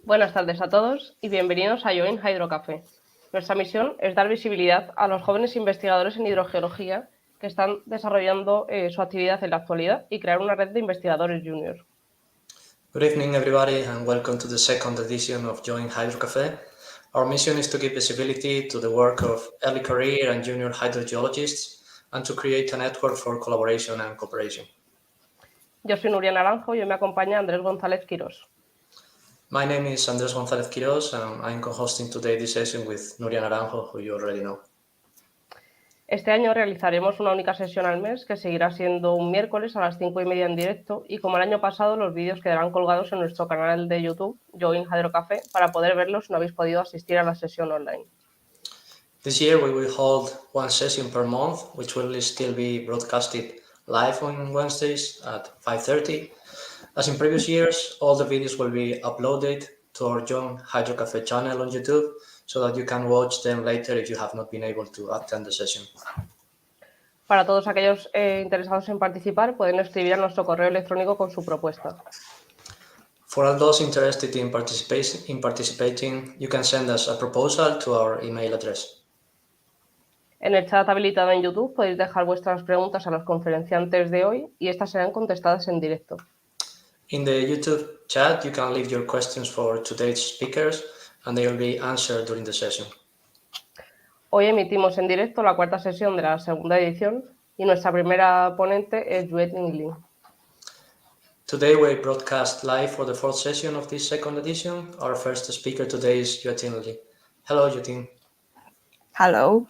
Buenas tardes a todos y bienvenidos a Join Hydro Café. Nuestra misión es dar visibilidad a los jóvenes investigadores en hidrogeología que están desarrollando su actividad en la actualidad y crear una red de investigadores juniors. Good evening, everybody, and welcome to the second edition of Join Hydro Café. Our mission is to give visibility to the work of early career and junior hydrogeologists and to create a network for collaboration and cooperation. Yo soy Nuria Naranjo y hoy me acompaña Andrés González Quirós. My name is Andrés González Quirós, and I'm co-hosting today this session with Nuria Naranjo, who you already know. Este año realizaremos una única sesión al mes que seguirá siendo un miércoles a las 5:30 en directo y como el año pasado los vídeos quedarán colgados en nuestro canal de YouTube, Join Hydro Café, para poder verlos si no habéis podido asistir a la sesión online. This year we will hold one session per month, which will still be broadcasted live on Wednesdays at 5:30. As in previous years, all the videos will be uploaded to our Join Hydro Café channel on YouTube so that you can watch them later if you have not been able to attend the session. Para todos aquellos interesados en participar, pueden escribir a nuestro correo electrónico con su propuesta. For all those interested in participating, you can send us a proposal to our email address. En el chat habilitado en YouTube podéis dejar vuestras preguntas a los conferenciantes de hoy y estas serán contestadas en directo. In the YouTube chat, you can leave your questions for today's speakers and they will be answered during the session. Hoy emitimos en directo la cuarta sesión de la segunda edición y nuestra primera ponente es Juet Nguyen. Today we broadcast live for the fourth session of this second edition. Our first speaker today is Yuetin Li. Hello, Yuetin. Hello.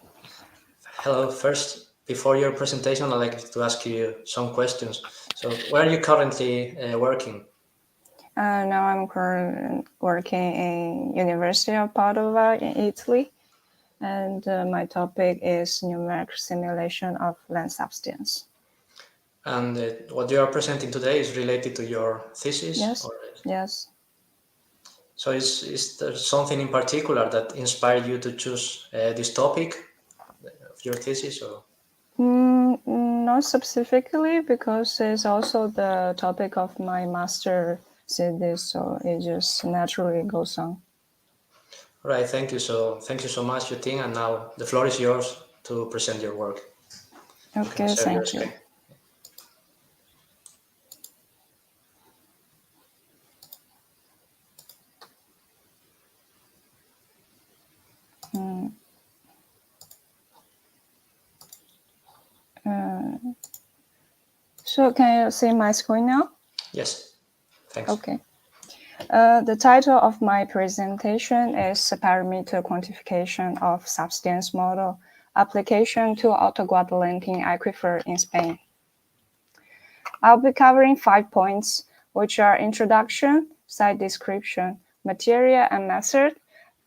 Hello. First, before your presentation, I'd like to ask you some questions. So, where are you currently working? Now I'm currently working in University of Padova in Italy, and my topic is numeric simulation of land substance. And what you are presenting today is related to your thesis? Yes. Yes. So is there something in particular that inspired you to choose this topic of your thesis? Or? Not specifically, because it's also the topic of my master thesis, so it just naturally goes on. All right, thank you. So thank you so much, Yuetin, and now the floor is yours to present your work. Okay, thank you. So can you see my screen now? Yes, thanks. Okay. The title of my presentation is Parameter Quantification of Substance Model, Application to Alto-Guadalentín Aquifer in Spain. I'll be covering 5 points, which are introduction, site description, material and method,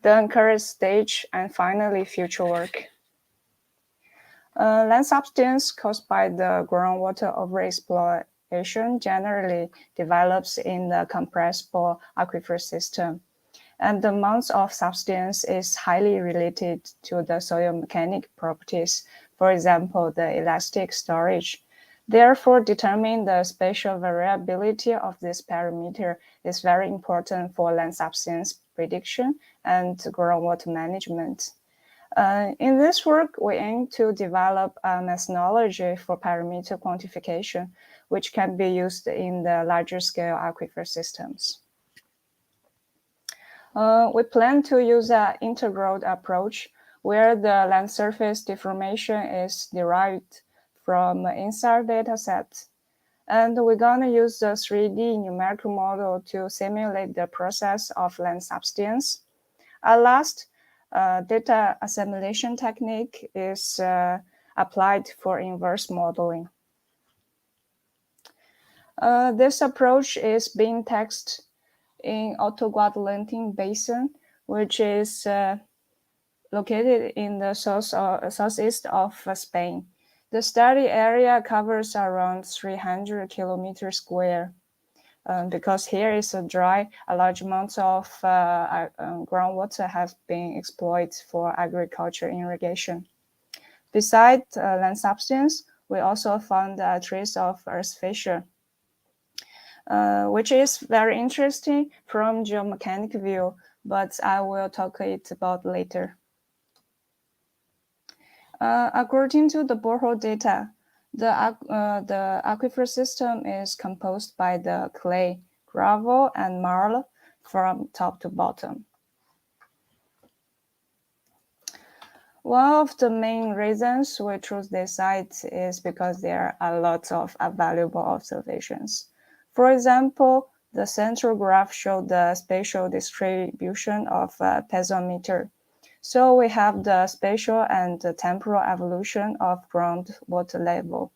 then current stage, and finally future work. Land substance caused by the groundwater overexploitation generally develops in the compressible aquifer system, and the amount of substance is highly related to the soil mechanic properties, for example, the elastic storage. Therefore, determining the spatial variability of this parameter is very important for land substance prediction and groundwater management. In this work, we aim to develop a methodology for parameter quantification, which can be used in the larger scale aquifer systems. We plan to use an integral approach where the land surface deformation is derived from INSAR dataset. And we're going to use the 3D numerical model to simulate the process of land substance. At last, data assimilation technique is applied for inverse modeling. This approach is being tested in Alto-Guadalentín Basin, which is located in the southeast of Spain. The study area covers around 300 kilometers square. Because here is a dry, a large amount of groundwater have been exploited for agriculture irrigation. Besides land substance, we also found a trace of earth fissure. which is very interesting from geomechanic view, but I will talk it about later. According to the borehole data, the aquifer system is composed by the clay, gravel, and marl from top to bottom. One of the main reasons we choose this site is because there are a lot of valuable observations. For example, the central graph showed the spatial distribution of piezometer. So we have the spatial and the temporal evolution of groundwater level.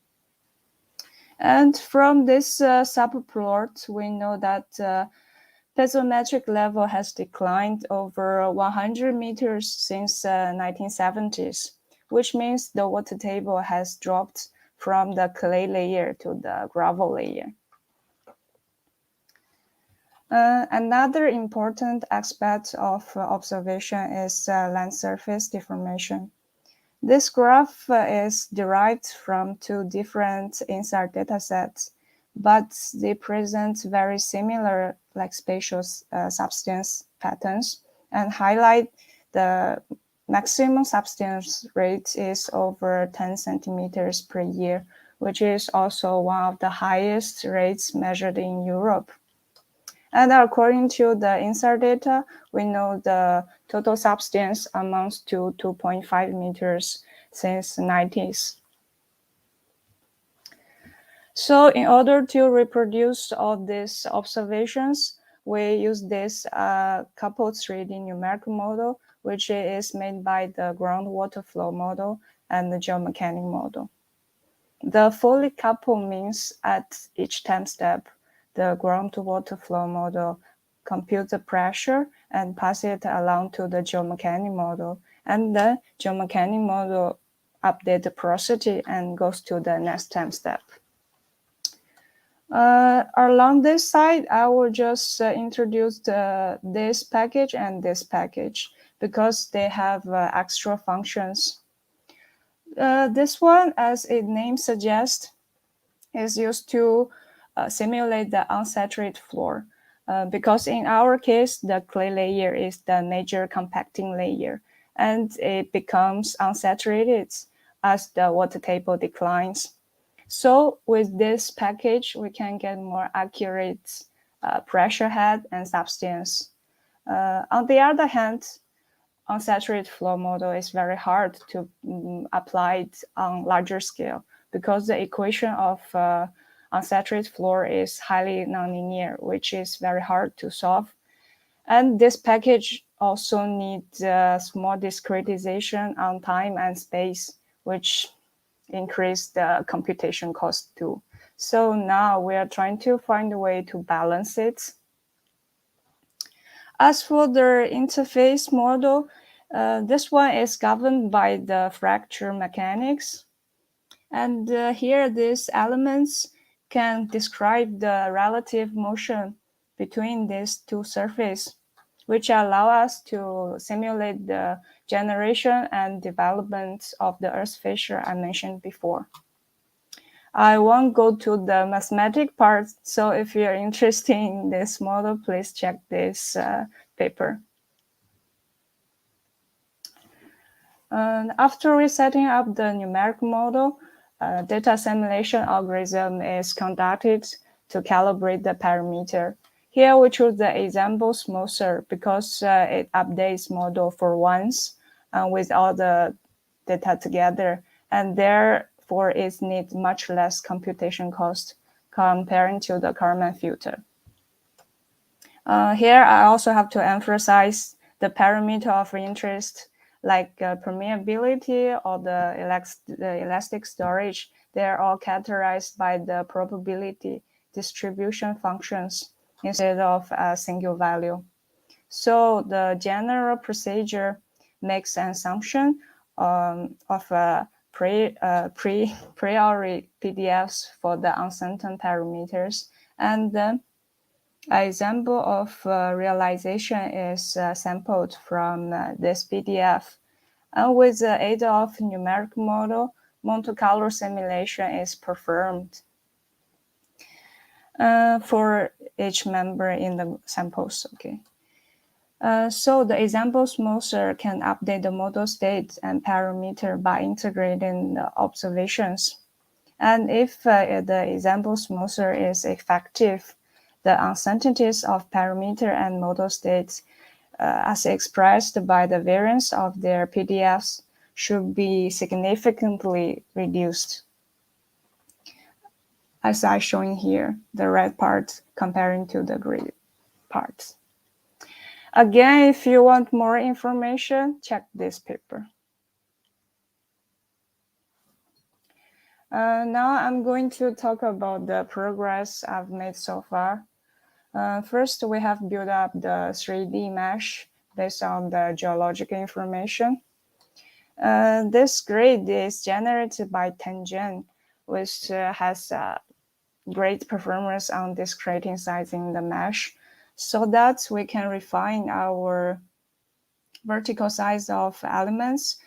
And from this subplot, we know that piezometric level has declined over 100 meters since 1970s, which means the water table has dropped from the clay layer to the gravel layer. Another important aspect of observation is land surface deformation. This graph is derived from two different INSAR datasets, but they present very similar spatial subsidence patterns and highlight the maximum subsidence rate is over 10 centimeters per year, which is also one of the highest rates measured in Europe. And according to the INSAR data, we know the total subsidence amounts to 2.5 meters since the 90s. So in order to reproduce all these observations, we use this coupled 3D numerical model, which is made by the groundwater flow model and the geomechanic model. The fully coupled means at each time step, the groundwater flow model computes the pressure and passes it along to the geomechanic model, and the geomechanic model updates the porosity and goes to the next time step. Along this side, I will just introduce this package and this package because they have extra functions. This one, as its name suggests, is used to simulate the unsaturated floor. Because in our case, the clay layer is the major compacting layer, and it becomes unsaturated as the water table declines. So with this package, we can get more accurate pressure head and subsidence. On the other hand, unsaturated flow model is very hard to apply on larger scale because the equation of unsaturated floor is highly nonlinear, which is very hard to solve. And this package also needs small discretization on time and space, which increase the computation cost too. So now we are trying to find a way to balance it. As for the interface model, this one is governed by the fracture mechanics. And here these elements can describe the relative motion between these two surfaces, which allow us to simulate the generation and development of the Earth fissure I mentioned before. I won't go to the mathematic part, so if you're interested in this model, please check this paper. After resetting up the numeric model, data assimilation algorithm is conducted to calibrate the parameter. Here we choose the example smoother because it updates model for once with all the data together, and therefore it needs much less computation cost comparing to the Kalman filter. Here I also have to emphasize the parameter of interest like permeability or the elastic storage. They're all characterized by the probability distribution functions instead of a single value. So the general procedure makes an assumption of a priori PDFs for the uncertain parameters, and the example of realization is sampled from this PDF. And with the aid of numeric model, Monte Carlo simulation is performed. for each member in the samples. Okay. So the example smoother can update the model state and parameter by integrating the observations. And if the example smoother is effective, the uncertainties of parameter and model states as expressed by the variance of their PDFs should be significantly reduced. As I shown here, the red part comparing to the green parts. Again, if you want more information, check this paper. Now I'm going to talk about the progress I've made so far. First, we have built up the 3D mesh based on the geological information. This grid is generated by Tengen, which has great performance on discreting sizing the mesh, so that we can refine our vertical size of elements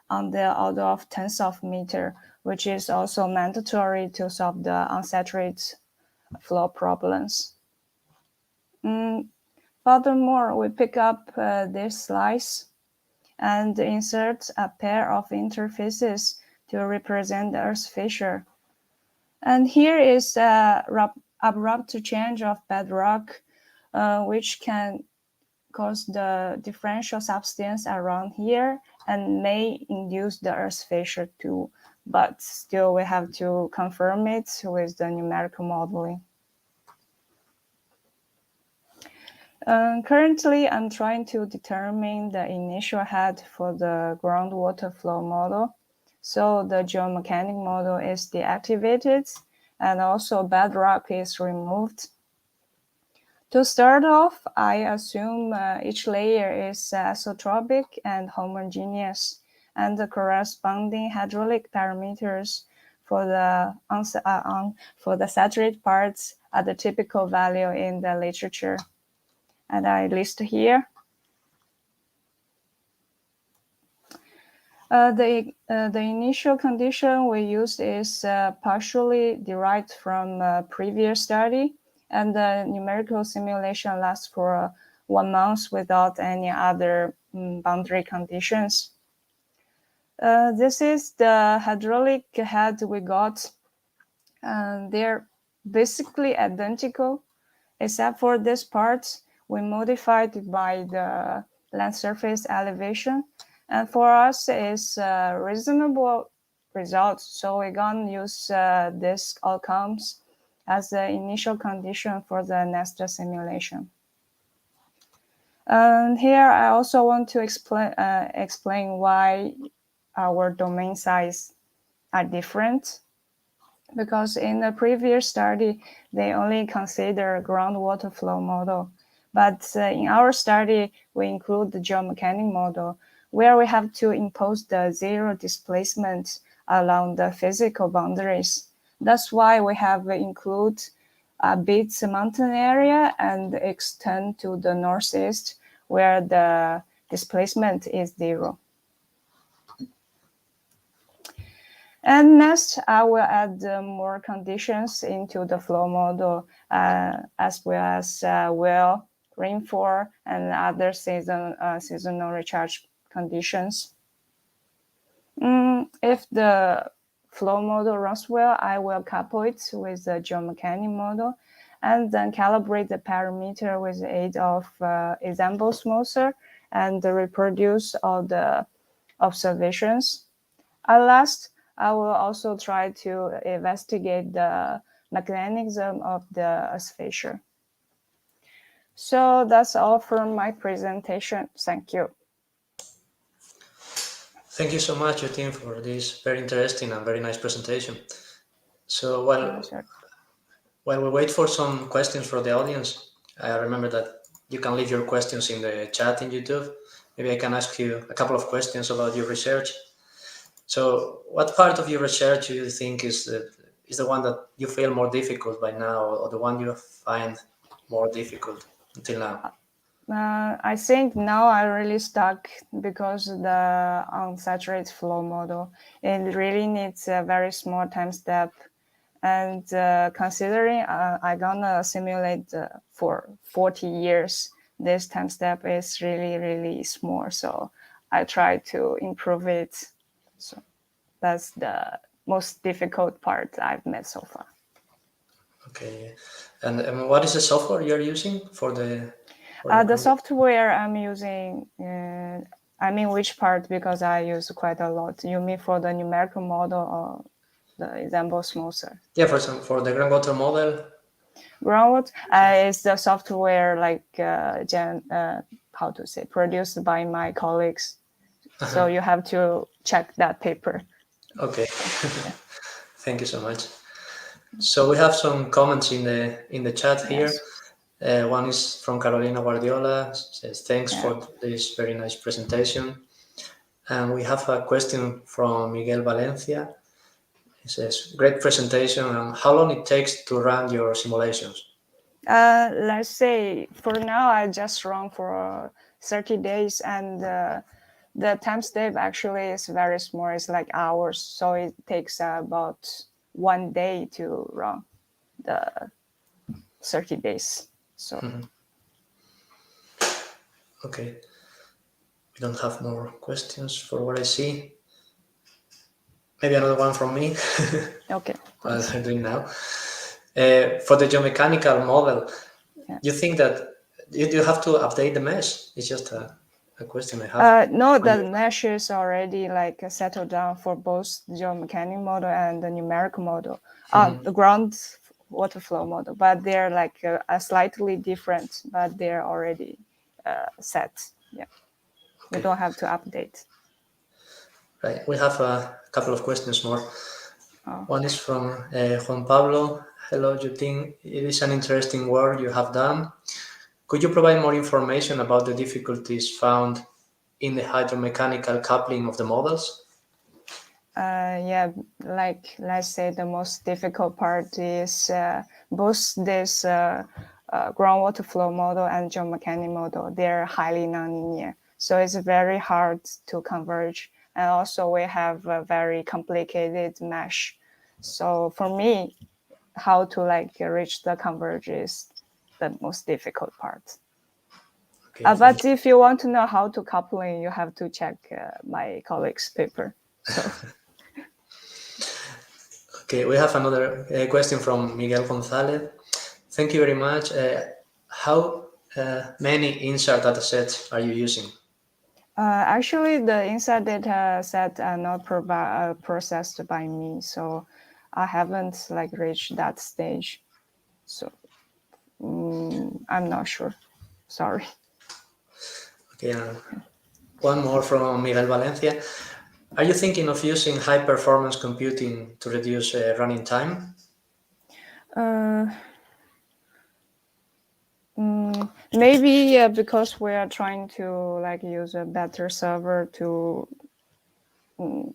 on the order of tens of meters, which is also mandatory to solve the unsaturated flow problems. Furthermore, we pick up this slice and insert a pair of interfaces to represent the Earth's fissure. And here is a abrupt change of bedrock, which can cause the differential substance around here and may induce the Earth's fissure too. But still, we have to confirm it with the numerical modeling. Currently, I'm trying to determine the initial head for the groundwater flow model. So the geomechanic model is deactivated and also bedrock is removed. To start off, I assume each layer is isotropic and homogeneous, and the corresponding hydraulic parameters for the saturated parts are the typical value in the literature. And I list here. The initial condition we used is partially derived from a previous study, and the numerical simulation lasts for 1 month without any other boundary conditions. This is the hydraulic head we got. They're basically identical, except for this part we modified it by the land surface elevation. And for us, it's a reasonable result. So we're going to use these outcomes as the initial condition for the next simulation. And here I also want to explain why our domain size are different. Because in the previous study, they only consider groundwater flow model. But in our study, we include the geomechanic model, where we have to impose the zero displacement along the physical boundaries. That's why we have include a bit mountain area and extend to the northeast, where the displacement is zero. And next, I will add more conditions into the flow model, as well as well, rainfall, and other seasonal recharge conditions. If the flow model runs well, I will couple it with the geomechanic model and then calibrate the parameter with the aid of example smoother and reproduce all the observations. At last, I will also try to investigate the mechanism of the fissure. So that's all for my presentation. Thank you. Thank you so much, Yutin, for this very interesting and very nice presentation. So while we wait for some questions from the audience, I remember that you can leave your questions in the chat in YouTube. Maybe I can ask you a couple of questions about your research. So what part of your research do you think is the one that you feel more difficult by now, or the one you find more difficult until now? I think now I really stuck because the unsaturated flow model, it really needs a very small time step And considering I'm gonna simulate for 40 years, this time step is really, really small. So I try to improve it. So that's the most difficult part I've met so far. Okay. And what is the software you're using for the The software I'm using, I mean which part, because I use quite a lot. You mean for the numerical model or the example smoother? Yeah, for example, for the groundwater model. Groundwater is the software like how to say, produced by my colleagues. So you have to check that paper. Okay. Thank you so much. So we have some comments in the chat here. Yes. One is from Carolina Guardiola, says thanks for this very nice presentation. And we have a question from Miguel Valencia. He says, great presentation, and how long it takes to run your simulations? Let's say for now I just run for 30 days, and the time step actually is very small. It's like hours, so it takes about 1 day to run the 30 days. So Okay. We don't have more questions for what I see. Maybe another one from me. Okay. As I'm doing now. For the geomechanical model, you think that you have to update the mesh? It's just a question I have. No, the mesh is already like settled down for both the geomechanical model and the numerical model. The ground water flow model, but they're like slightly different, but they're already set. Yeah, we don't have to update. Right, we have a couple of questions more. One is from Juan Pablo. Hello, Yuting. It is an interesting work you have done. Could you provide more information about the difficulties found in the hydromechanical coupling of the models? Yeah, like let's say the most difficult part is both this groundwater flow model and geomechanical model. They're highly nonlinear, so it's very hard to converge. And also we have a very complicated mesh. So for me, how to like reach the converge is the most difficult part. Okay, But if you want to know how to coupling, you have to check my colleague's paper. So. Okay, we have another question from Miguel Gonzalez. Thank you very much. How many INSAR datasets are you using? Actually, the INSAR data set are not processed by me, so I haven't like reached that stage. So I'm not sure. Sorry. Okay, one more from Miguel Valencia. Are you thinking of using high-performance computing to reduce running time? Maybe because we are trying to like use a better server to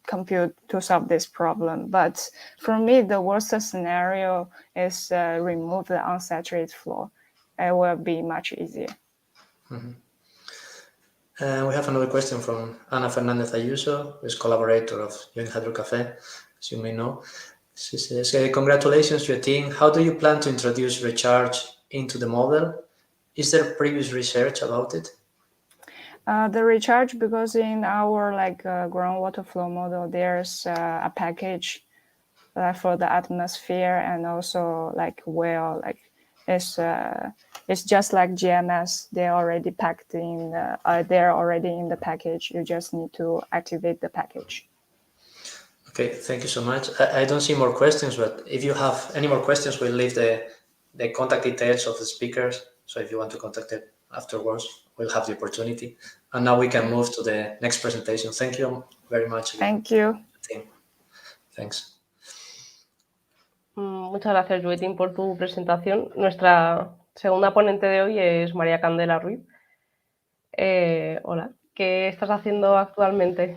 compute to solve this problem. But for me, the worst scenario is remove the unsaturated flow. It will be much easier. We have another question from Ana Fernandez Ayuso, who is collaborator of Young Hydro Cafe, as you may know. She says, congratulations to your team. How do you plan to introduce recharge into the model? Is there previous research about it? The recharge, because in our like groundwater flow model, there's a package for the atmosphere, and also like well, like it's just like GMS. They're already packed in. They're already in the package. You just need to activate the package. Okay, thank you so much. I don't see more questions, but if you have any more questions, we'll leave the contact details of the speakers. So if you want to contact them afterwards, we'll have the opportunity. And now we can move to the next presentation. Thank you very much again. Thank you. Thanks. Muchas gracias, Yuting, por tu presentación. Nuestra segunda ponente de hoy es María Candela Ruiz. Hola, ¿qué estás haciendo actualmente?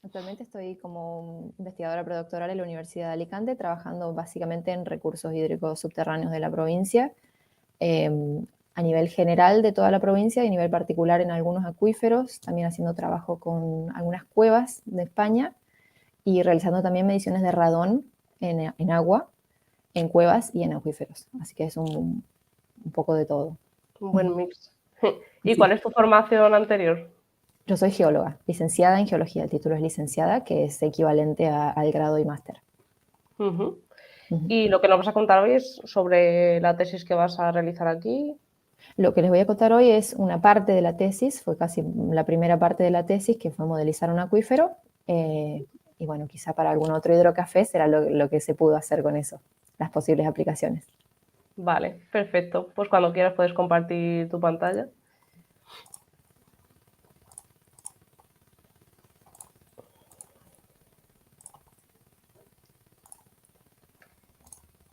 Actualmente estoy como investigadora predoctoral en la Universidad de Alicante, trabajando básicamente en recursos hídricos subterráneos de la provincia, a nivel general de toda la provincia y a nivel particular en algunos acuíferos, también haciendo trabajo con algunas cuevas de España y realizando también mediciones de radón en agua. en cuevas y en acuíferos. Así que es un poco de todo. Un buen mix. ¿Y cuál es tu formación anterior? Yo soy geóloga, licenciada en geología. El título es licenciada, que es equivalente al grado y máster. Ujú. Ujú. Y lo que nos vas a contar hoy es sobre la tesis que vas a realizar aquí. Lo que les voy a contar hoy es una parte de la tesis, fue casi la primera parte de la tesis, que fue modelizar un acuífero. Y bueno, quizá para algún otro hidrocafé será lo que se pudo hacer con eso, las posibles aplicaciones. Vale, perfecto. Pues cuando quieras puedes compartir tu pantalla.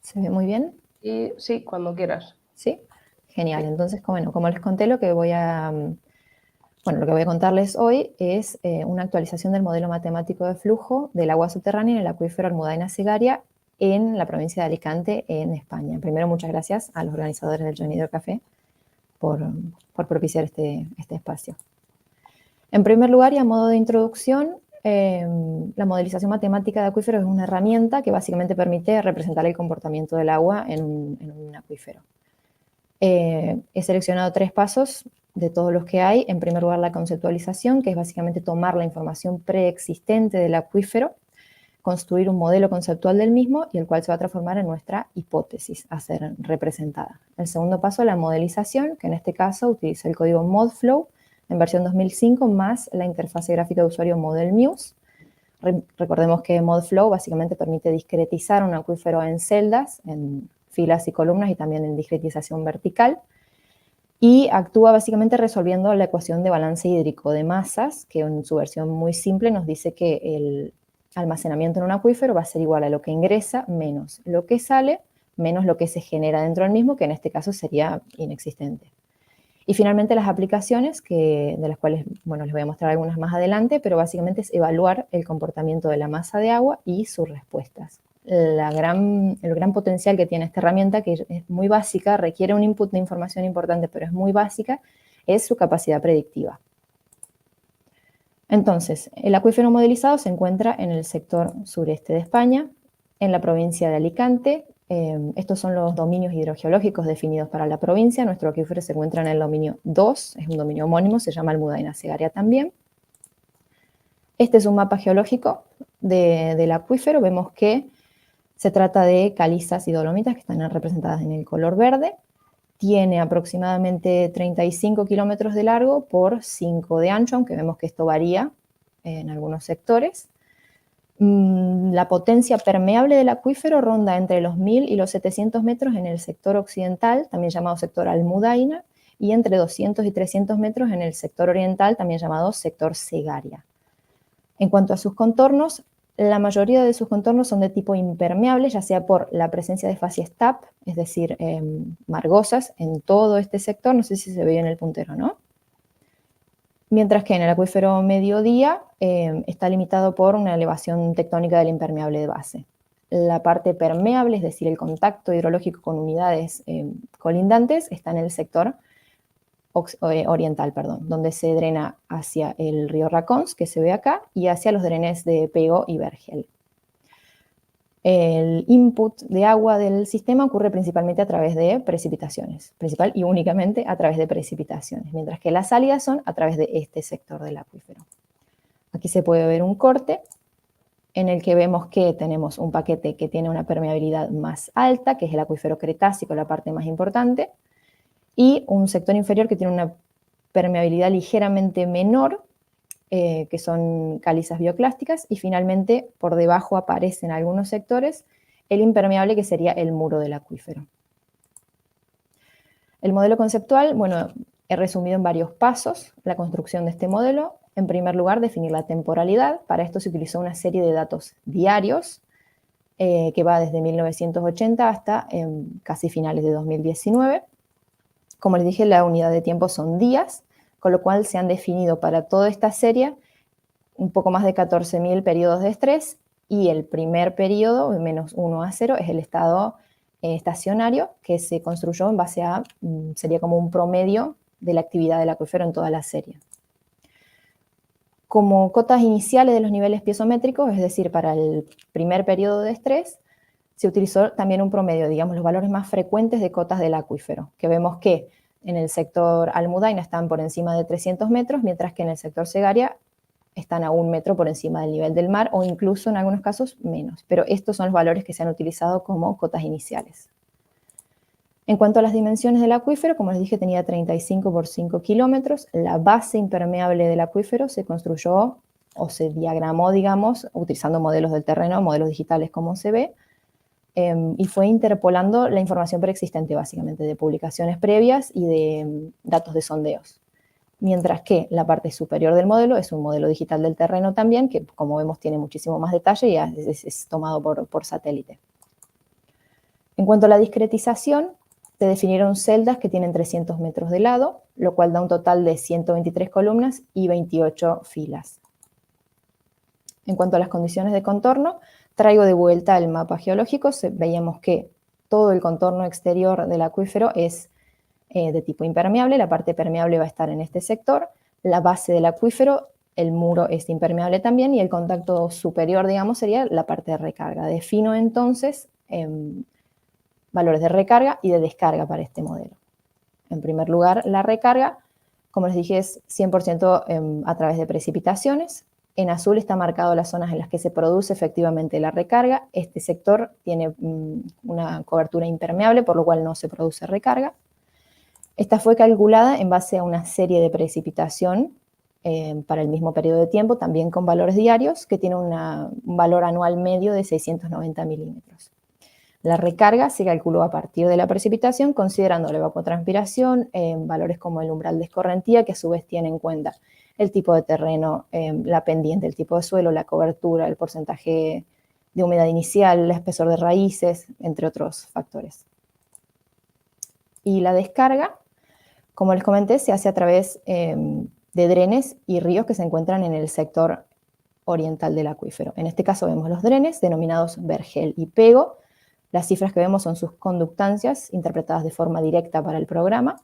¿Se ve muy bien? Y sí, cuando quieras. ¿Sí? Genial. Sí. Entonces, como les conté, lo que voy a contarles hoy es una actualización del modelo matemático de flujo del agua subterránea en el acuífero Almudaina-Sigaria en la provincia de Alicante, en España. Primero, muchas gracias a los organizadores del Join Hidrocafé por propiciar este espacio. En primer lugar, y a modo de introducción, la modelización matemática de acuíferos es una herramienta que básicamente permite representar el comportamiento del agua en un acuífero. He seleccionado 3 pasos de todos los que hay. En primer lugar, la conceptualización, que es básicamente tomar la información preexistente del acuífero, construir un modelo conceptual del mismo y el cual se va a transformar en nuestra hipótesis a ser representada. El segundo paso, la modelización, que en este caso utiliza el código ModFlow en versión 2005 más la interfase gráfica de usuario ModelMuse. Recordemos que ModFlow básicamente permite discretizar un acuífero en celdas, en filas y columnas y también en discretización vertical, y actúa básicamente resolviendo la ecuación de balance hídrico de masas, que en su versión muy simple nos dice que el almacenamiento en un acuífero va a ser igual a lo que ingresa menos lo que sale, menos lo que se genera dentro del mismo, que en este caso sería inexistente. Y finalmente las aplicaciones, de las cuales les voy a mostrar algunas más adelante, pero básicamente es evaluar el comportamiento de la masa de agua y sus respuestas. El gran potencial que tiene esta herramienta, que es muy básica, requiere un input de información importante, pero es muy básica, es su capacidad predictiva. Entonces, el acuífero modelizado se encuentra en el sector sureste de España, en la provincia de Alicante. Estos son los dominios hidrogeológicos definidos para la provincia. Nuestro acuífero se encuentra en el dominio 2, es un dominio homónimo, se llama Almudaina-Sigaria también. Este es un mapa geológico del acuífero. Vemos que se trata de calizas y dolomitas que están representadas en el color verde. Tiene aproximadamente 35 kilómetros de largo por 5 de ancho, aunque vemos que esto varía en algunos sectores. La potencia permeable del acuífero ronda entre los 1000 y los 700 metros en el sector occidental, también llamado sector Almudaina, y entre 200 y 300 metros en el sector oriental, también llamado sector Sigaria. En cuanto a sus contornos, la mayoría de sus contornos son de tipo impermeable, ya sea por la presencia de facies TAP, es decir, margosas en todo este sector, no sé si se ve en el puntero, ¿no? Mientras que en el acuífero mediodía está limitado por una elevación tectónica del impermeable de base. La parte permeable, es decir, el contacto hidrológico con unidades colindantes, está en el sector oriental, donde se drena hacia el río Racons, que se ve acá, y hacia los drenes de Pego y Vergel. El input de agua del sistema ocurre principalmente a través de precipitaciones, principal y únicamente a través de precipitaciones, mientras que las salidas son a través de este sector del acuífero. Aquí se puede ver un corte en el que vemos que tenemos un paquete que tiene una permeabilidad más alta, que es el acuífero cretácico, la parte más importante, y un sector inferior que tiene una permeabilidad ligeramente menor, que son calizas bioclásticas, y finalmente por debajo aparece en algunos sectores el impermeable, que sería el muro del acuífero. El modelo conceptual, he resumido en varios pasos la construcción de este modelo. En primer lugar, definir la temporalidad. Para esto se utilizó una serie de datos diarios que va desde 1980 hasta casi finales de 2019. Como les dije, la unidad de tiempo son días, con lo cual se han definido para toda esta serie un poco más de 14.000 periodos de estrés, y el primer periodo, menos 1 a 0, es el estado estacionario, que se construyó en base a, sería como un promedio de la actividad del acuífero en toda la serie. Como cotas iniciales de los niveles piezométricos, es decir, para el primer periodo de estrés, se utilizó también un promedio, digamos, los valores más frecuentes de cotas del acuífero, que vemos que en el sector Almudaina están por encima de 300 metros, mientras que en el sector Segaria están a 1 metro por encima del nivel del mar, o incluso en algunos casos menos. Pero estos son los valores que se han utilizado como cotas iniciales. En cuanto a las dimensiones del acuífero, como les dije, tenía 35 por 5 kilómetros. La base impermeable del acuífero se construyó o se diagramó, digamos, utilizando modelos del terreno, modelos digitales como se ve, y fue interpolando la información preexistente, básicamente, de publicaciones previas y de datos de sondeos. Mientras que la parte superior del modelo es un modelo digital del terreno también, que como vemos tiene muchísimo más detalle y es tomado por satélite. En cuanto a la discretización, se definieron celdas que tienen 300 metros de lado, lo cual da un total de 123 columnas y 28 filas. En cuanto a las condiciones de contorno, traigo de vuelta el mapa geológico. Veíamos que todo el contorno exterior del acuífero es de tipo impermeable. La parte permeable va a estar en este sector. La base del acuífero, el muro es impermeable también, y el contacto superior, digamos, sería la parte de recarga. Defino entonces valores de recarga y de descarga para este modelo. En primer lugar, la recarga, como les dije, es 100% a través de precipitaciones. En azul está marcado las zonas en las que se produce efectivamente la recarga. Este sector tiene una cobertura impermeable, por lo cual no se produce recarga. Esta fue calculada en base a una serie de precipitación para el mismo periodo de tiempo, también con valores diarios, que tiene un valor anual medio de 690 milímetros. La recarga se calculó a partir de la precipitación, considerando la evapotranspiración, valores como el umbral de escorrentía, que a su vez tiene en cuenta el tipo de terreno, la pendiente, el tipo de suelo, la cobertura, el porcentaje de humedad inicial, el espesor de raíces, entre otros factores. Y la descarga, como les comenté, se hace a través de drenes y ríos que se encuentran en el sector oriental del acuífero. En este caso vemos los drenes, denominados vergel y pego. Las cifras que vemos son sus conductancias, interpretadas de forma directa para el programa.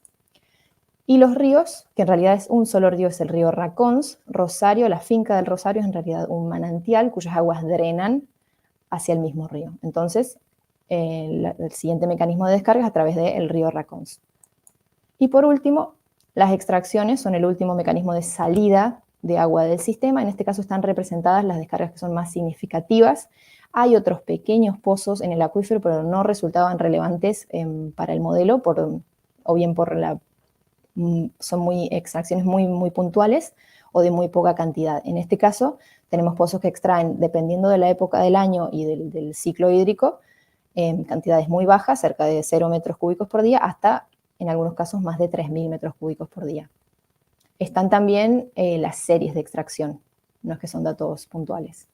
Y los ríos, que en realidad es un solo río, es el río Racons. Rosario, la finca del Rosario es en realidad un manantial cuyas aguas drenan hacia el mismo río. Entonces, el siguiente mecanismo de descarga es a través del río Racons. Y por último, las extracciones son el último mecanismo de salida de agua del sistema. En este caso están representadas las descargas que son más significativas. Hay otros pequeños pozos en el acuífero, pero no resultaban relevantes para el modelo, o bien son extracciones muy puntuales o de muy poca cantidad. En este caso, tenemos pozos que extraen, dependiendo de la época del año y del ciclo hídrico, cantidades muy bajas, cerca de 0 metros cúbicos por día, hasta, en algunos casos, más de 3.000 metros cúbicos por día. Están también las series de extracción, no es que son datos puntuales.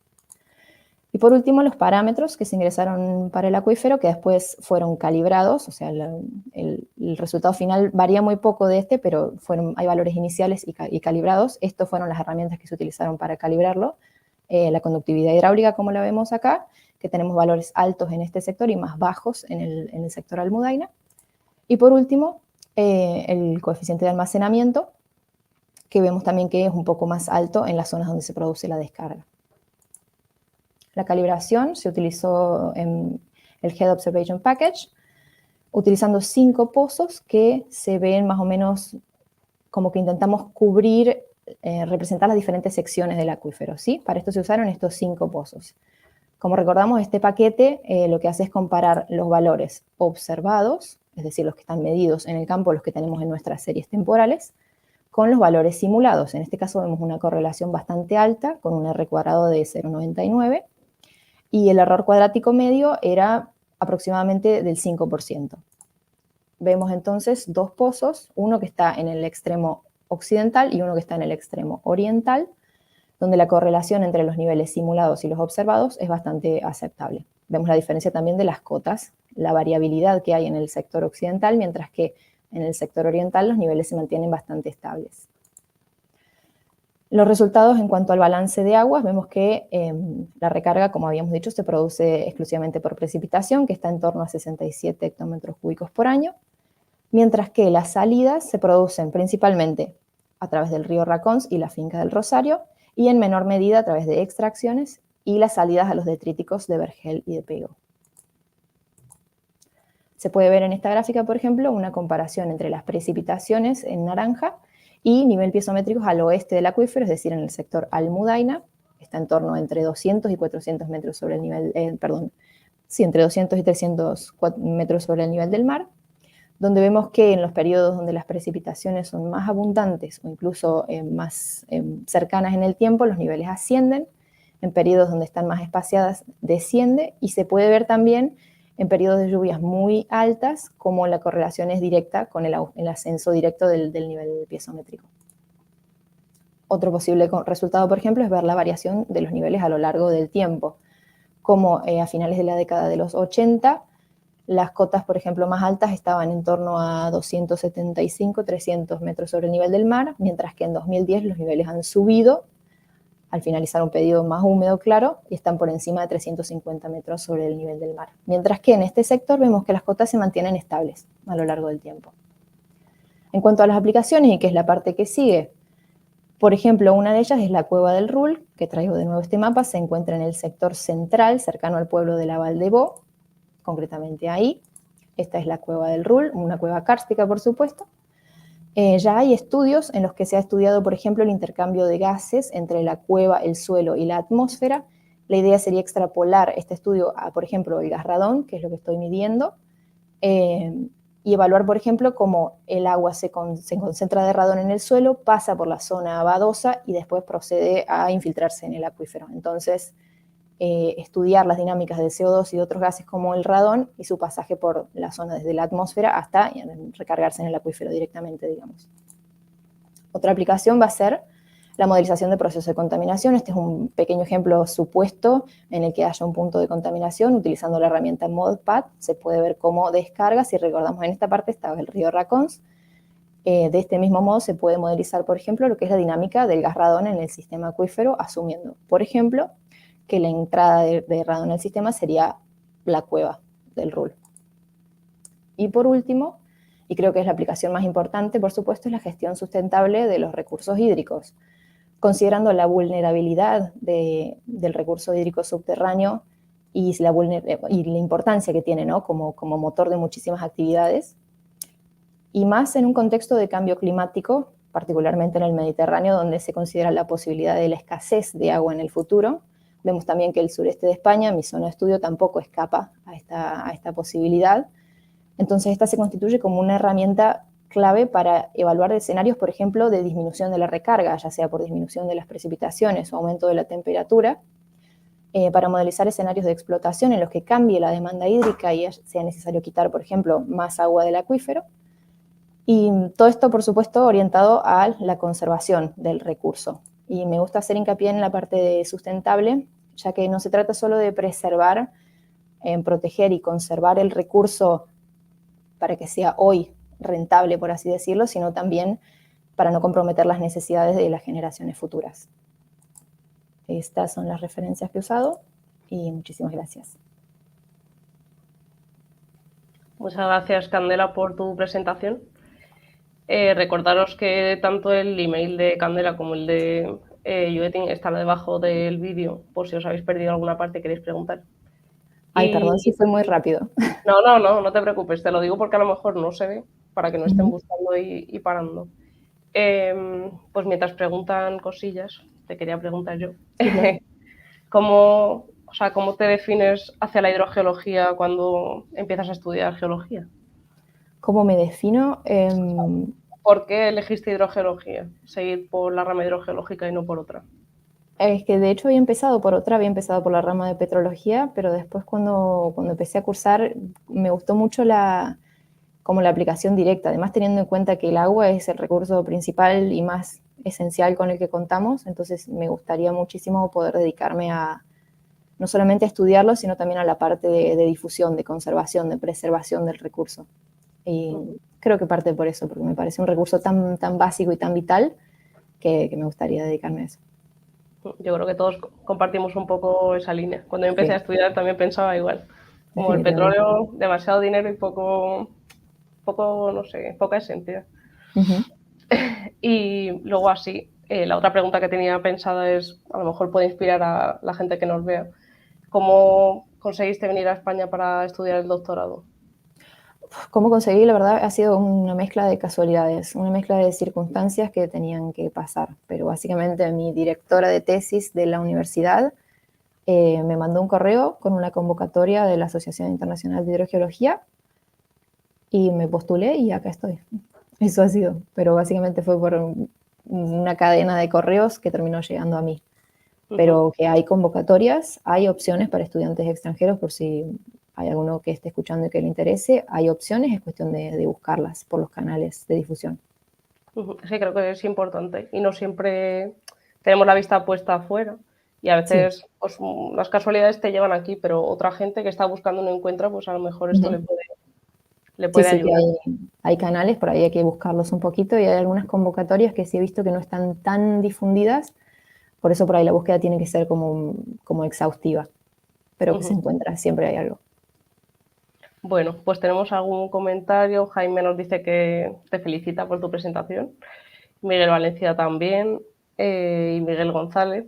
Y por último, los parámetros que se ingresaron para el acuífero, que después fueron calibrados, o sea, el resultado final varía muy poco de este, pero hay valores iniciales y calibrados. Estas fueron las herramientas que se utilizaron para calibrarlo. La conductividad hidráulica, como la vemos acá, que tenemos valores altos en este sector y más bajos en el sector Almudaina. Y por último, el coeficiente de almacenamiento, que vemos también que es un poco más alto en las zonas donde se produce la descarga. La calibración se utilizó en el Head Observation Package, utilizando 5 pozos que se ven más o menos como que intentamos cubrir, representar las diferentes secciones del acuífero, ¿sí? Para esto se usaron estos 5 pozos. Como recordamos, este paquete lo que hace es comparar los valores observados, es decir, los que están medidos en el campo, los que tenemos en nuestras series temporales, con los valores simulados. En este caso vemos una correlación bastante alta, con un R cuadrado de 0,99, y el error cuadrático medio era aproximadamente del 5%. Vemos entonces 2 pozos, uno que está en el extremo occidental y uno que está en el extremo oriental, donde la correlación entre los niveles simulados y los observados es bastante aceptable. Vemos la diferencia también de las cotas, la variabilidad que hay en el sector occidental, mientras que en el sector oriental los niveles se mantienen bastante estables. Los resultados en cuanto al balance de aguas, vemos que la recarga, como habíamos dicho, se produce exclusivamente por precipitación, que está en torno a 67 hectómetros cúbicos por año, mientras que las salidas se producen principalmente a través del río Racons y la finca del Rosario, y en menor medida a través de extracciones y las salidas a los detríticos de vergel y de pego. Se puede ver en esta gráfica, por ejemplo, una comparación entre las precipitaciones en naranja y nivel piezométricos al oeste del acuífero, es decir, en el sector Almudaina, está en torno a entre 200 y 400 metros sobre el nivel, entre 200 y 300 metros sobre el nivel del mar, donde vemos que en los periodos donde las precipitaciones son más abundantes o incluso más cercanas en el tiempo, los niveles ascienden, en periodos donde están más espaciadas desciende, y se puede ver también en periodos de lluvias muy altas como la correlación es directa con el ascenso directo del nivel piezométrico. Otro posible resultado, por ejemplo, es ver la variación de los niveles a lo largo del tiempo, como a finales de la década de los 80, las cotas, por ejemplo, más altas estaban en torno a 275, 300 metros sobre el nivel del mar, mientras que en 2010 los niveles han subido al finalizar un periodo más húmedo, claro, y están por encima de 350 metros sobre el nivel del mar. Mientras que en este sector vemos que las cotas se mantienen estables a lo largo del tiempo. En cuanto a las aplicaciones, y que es la parte que sigue, por ejemplo, una de ellas es la Cueva del Rul, que traigo de nuevo este mapa, se encuentra en el sector central, cercano al pueblo de la Valdebó, concretamente ahí. Esta es la Cueva del Rul, una cueva kárstica, por supuesto. Ya hay estudios en los que se ha estudiado, por ejemplo, el intercambio de gases entre la cueva, el suelo y la atmósfera. La idea sería extrapolar este estudio a, por ejemplo, el gas radón, que es lo que estoy midiendo, y evaluar, por ejemplo, cómo el agua se concentra de radón en el suelo, pasa por la zona badosa y después procede a infiltrarse en el acuífero. Entonces, estudiar las dinámicas del CO2 y de otros gases como el radón y su pasaje por la zona desde la atmósfera hasta recargarse en el acuífero directamente, digamos. Otra aplicación va a ser la modelización de procesos de contaminación. Este es un pequeño ejemplo supuesto en el que haya un punto de contaminación. Utilizando la herramienta ModPad se puede ver cómo descarga. Si recordamos, en esta parte estaba el río Racons. De este mismo modo se puede modelizar, por ejemplo, lo que es la dinámica del gas radón en el sistema acuífero, asumiendo, por ejemplo, que la entrada de radón en el sistema sería la cueva del Rul. Y por último, y creo que es la aplicación más importante, por supuesto, es la gestión sustentable de los recursos hídricos. Considerando la vulnerabilidad del recurso hídrico subterráneo y la importancia que tiene, ¿no?, como motor de muchísimas actividades, y más en un contexto de cambio climático, particularmente en el Mediterráneo, donde se considera la posibilidad de la escasez de agua en el futuro. Vemos también que el sureste de España, mi zona de estudio, tampoco escapa a esta posibilidad. Entonces, esta se constituye como una herramienta clave para evaluar escenarios, por ejemplo, de disminución de la recarga, ya sea por disminución de las precipitaciones o aumento de la temperatura, para modelizar escenarios de explotación en los que cambie la demanda hídrica y sea necesario quitar, por ejemplo, más agua del acuífero. Y todo esto, por supuesto, orientado a la conservación del recurso. Y me gusta hacer hincapié en la parte de sustentable, ya que no se trata solo de preservar, proteger y conservar el recurso para que sea hoy rentable, por así decirlo, sino también para no comprometer las necesidades de las generaciones futuras. Estas son las referencias que he usado y muchísimas gracias. Muchas gracias, Candela, por tu presentación. Recordaros que tanto el email de Candela como el de Yueting están debajo del vídeo, por si os habéis perdido alguna parte y queréis preguntar. Ay, perdón si fue muy rápido. No te preocupes, te lo digo porque a lo mejor no se ve, para que no estén buscando y parando. Pues mientras preguntan cosillas, te quería preguntar yo. Sí, claro. ¿Cómo te defines hacia la hidrogeología cuando empiezas a estudiar geología? ¿Cómo me defino? ¿Por qué elegiste hidrogeología? Seguir por la rama hidrogeológica y no por otra. Es que de hecho había empezado por la rama de petrología, pero después cuando empecé a cursar me gustó mucho como la aplicación directa, además teniendo en cuenta que el agua es el recurso principal y más esencial con el que contamos, entonces me gustaría muchísimo poder dedicarme a no solamente a estudiarlo, sino también a la parte de difusión, de conservación, de preservación del recurso. Y creo que parte por eso, porque me parece un recurso tan básico y tan vital que me gustaría dedicarme a eso. Yo creo que todos compartimos un poco esa línea. Cuando yo empecé a estudiar también pensaba igual. Como el petróleo, demasiado dinero y poco, no sé, poca esencia. Y luego así, la otra pregunta que tenía pensada es, a lo mejor puede inspirar a la gente que nos vea. ¿Cómo conseguiste venir a España para estudiar el doctorado? ¿Cómo conseguí? La verdad ha sido una mezcla de casualidades, una mezcla de circunstancias que tenían que pasar. Pero básicamente mi directora de tesis de la universidad me mandó un correo con una convocatoria de la Asociación Internacional de Hidrogeología y me postulé y acá estoy. Eso ha sido, pero básicamente fue por una cadena de correos que terminó llegando a mí. Pero que hay convocatorias, hay opciones para estudiantes extranjeros por si hay alguno que esté escuchando y que le interese, hay opciones, es cuestión de buscarlas por los canales de difusión. Sí, creo que es importante y no siempre tenemos la vista puesta afuera y a veces Sí. pues, las casualidades te llevan aquí, pero otra gente que está buscando no encuentra, pues a lo mejor esto le puede Sí, ayudar. hay canales, por ahí hay que buscarlos un poquito y hay algunas convocatorias que sí he visto que no están tan difundidas, por eso por ahí la búsqueda tiene que ser como exhaustiva, pero que se encuentra, siempre hay algo. Bueno, pues tenemos algún comentario. Jaime nos dice que te felicita por tu presentación. Miguel Valencia también y Miguel González,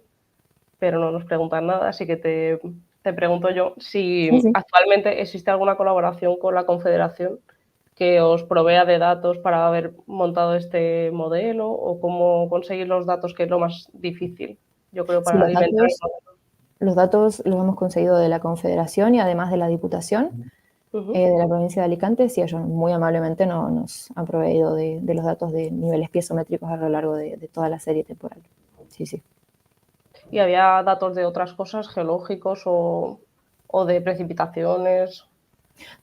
pero no nos preguntan nada, así que te pregunto yo si Sí. actualmente existe alguna colaboración con la Confederación que os provea de datos para haber montado este modelo o cómo conseguir los datos, que es lo más difícil, yo creo, Sí, para alimentar el modelo. los datos los hemos conseguido de la Confederación y además de la Diputación de la provincia de Alicante. Sí, ellos muy amablemente nos han proveído de los datos de niveles piezométricos a lo largo de toda la serie temporal. Sí. ¿Y había datos de otras cosas, geológicos o de precipitaciones?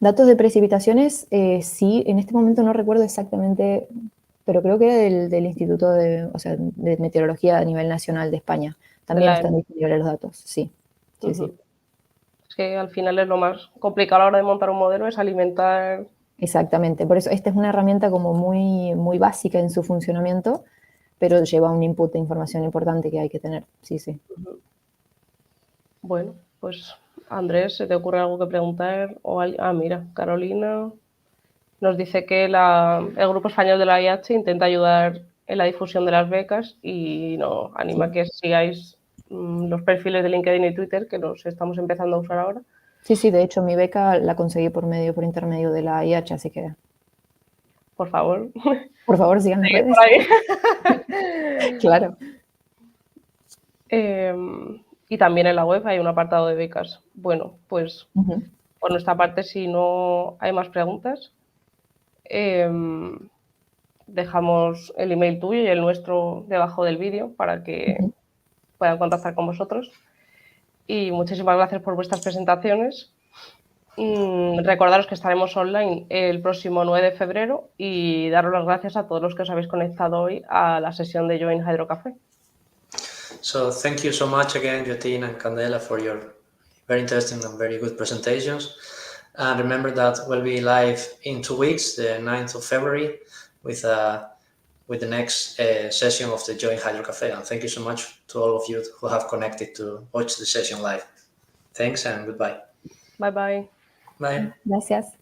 Datos de precipitaciones, sí, en este momento no recuerdo exactamente, pero creo que era del Instituto de Meteorología a nivel nacional de España. También están disponibles los datos, sí. Es que al final es lo más complicado a la hora de montar un modelo, es alimentar. Exactamente, por eso esta es una herramienta como muy, muy básica en su funcionamiento, pero lleva un input de información importante que hay que tener, sí. Bueno, pues Andrés, ¿se te ocurre algo que preguntar? Mira, Carolina nos dice que el Grupo Español de la IH intenta ayudar en la difusión de las becas y nos anima a que sigáis los perfiles de LinkedIn y Twitter, que los estamos empezando a usar ahora. Sí, de hecho mi beca la conseguí por intermedio de la IH, así que Por favor. por favor sigan las redes. Por ahí. Claro. Y también en la web hay un apartado de becas. Bueno, pues por nuestra parte, si no hay más preguntas, dejamos el email tuyo y el nuestro debajo del vídeo para que puedan contactar con vosotros. Y muchísimas gracias por vuestras presentaciones. Recordaros que estaremos online el próximo 9 de febrero y daros las gracias a todos los que os habéis conectado hoy a la sesión de Join Hydro Café. So thank you so much again, Jyotin and Candela, for your very interesting and very good presentations. And remember that we'll be live in 2 weeks, the 9th of February, with the next session of the Join Hydro Cafe. And thank you so much to all of you who have connected to watch the session live. Thanks and goodbye. Bye bye. Bye. Gracias.